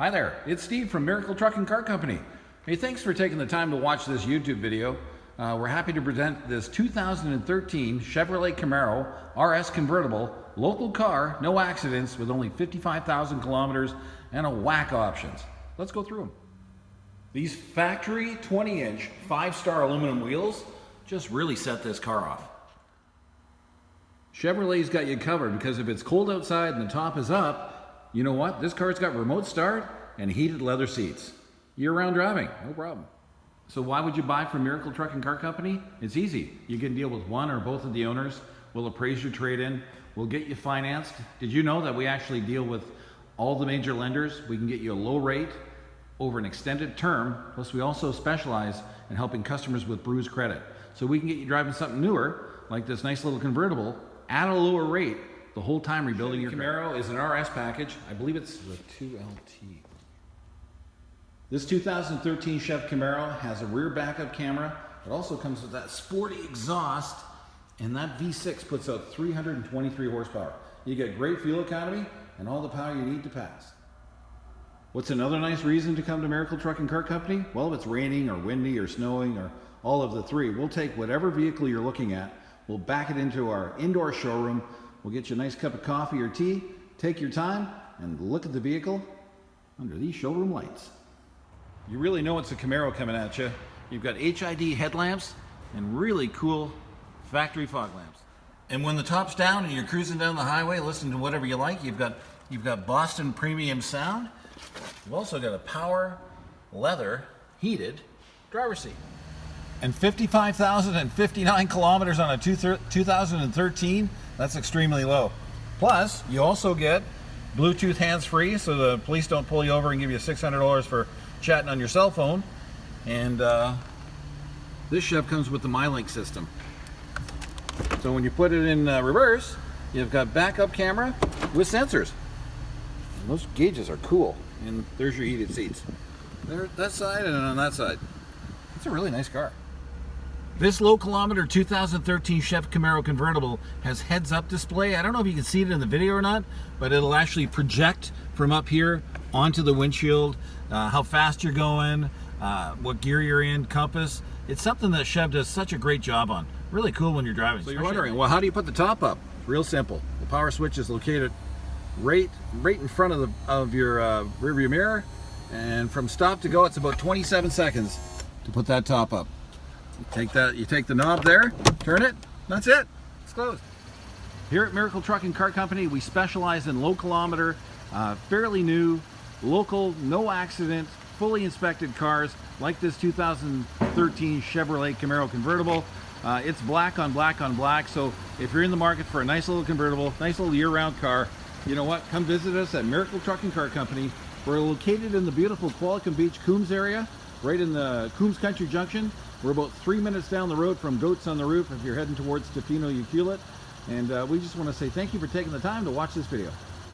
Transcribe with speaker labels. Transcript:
Speaker 1: Hi there, it's Steve from Miracle Truck and Car Company. Hey, thanks for taking the time to watch this YouTube video. We're happy to present this 2013 Chevrolet Camaro RS Convertible, local car, no accidents, with only 55,000 kilometers and a whack options. Let's go through them. These factory 20-inch 5-star aluminum wheels just really set this car off. Chevrolet's got you covered because if it's cold outside and the top is up, you know what? This car's got remote start and heated leather seats. Year-round driving, no problem. So why would you buy from Miracle Truck and Car Company? It's easy. You can deal with one or both of the owners. We'll appraise your trade-in. We'll get you financed. Did you know that we actually deal with all the major lenders? We can get you a low rate over an extended term. Plus we also specialize in helping customers with BRUISED credit. So we can get you driving something newer, like this nice little convertible, at a lower rate the whole time rebuilding your Camaro. Is an RS package. I believe it's the 2LT. This 2013 Chev Camaro has a rear backup camera. It also comes with that sporty exhaust, and that V6 puts out 323 horsepower. You get great fuel economy and all the power you need to pass. What's another nice reason to come to Miracle Truck and Car Company? Well, if it's raining or windy or snowing or all of the three, we'll take whatever vehicle you're looking at, we'll back it into our indoor showroom, we'll get you a nice cup of coffee or tea, take your time, and look at the vehicle under these showroom lights. You really know it's a Camaro coming at you. You've got HID headlamps and really cool factory fog lamps. And when the top's down and you're cruising down the highway, listening to whatever you like, you've got Boston premium sound. You've also got a power leather heated driver's seat. And 55,059 kilometers on a 2013, that's extremely low. Plus, you also get Bluetooth hands-free, so the police don't pull you over and give you $600 for chatting on your cell phone. And this Chev comes with the MyLink system. So when you put it in reverse, you've got backup camera with sensors. And those gauges are cool. And there's your heated seats. There, that side and on that side. It's a really nice car. This low kilometer 2013 Chev Camaro convertible has heads-up display. I don't know if you can see it in the video or not, but it'll actually project from up here onto the windshield, how fast you're going, what gear you're in, compass. It's something that Chev does such a great jov on. Really cool when you're driving. So you're wondering, well, how do you put the top up? Real simple. The power switch is located right in front of your rearview mirror, and from stop to go, it's about 27 seconds to put that top up. You take the knob there, turn it, that's it. It's closed. Here at Miracle Truck and Car Company, we specialize in low kilometer, fairly new, local, no accident, fully inspected cars like this 2013 Chevrolet Camaro convertible. It's black on black on black, so if you're in the market for a nice little convertible, nice little year-round car, you know what? Come visit us at Miracle Truck and Car Company. We're located in the beautiful Qualicum Beach, Coombs area, right in the Coombs Country Junction. We're about 3 minutes down the road from Goats on the Roof if you're heading towards Tofino, Ucluelet. And we just want to say thank you for taking the time to watch this video.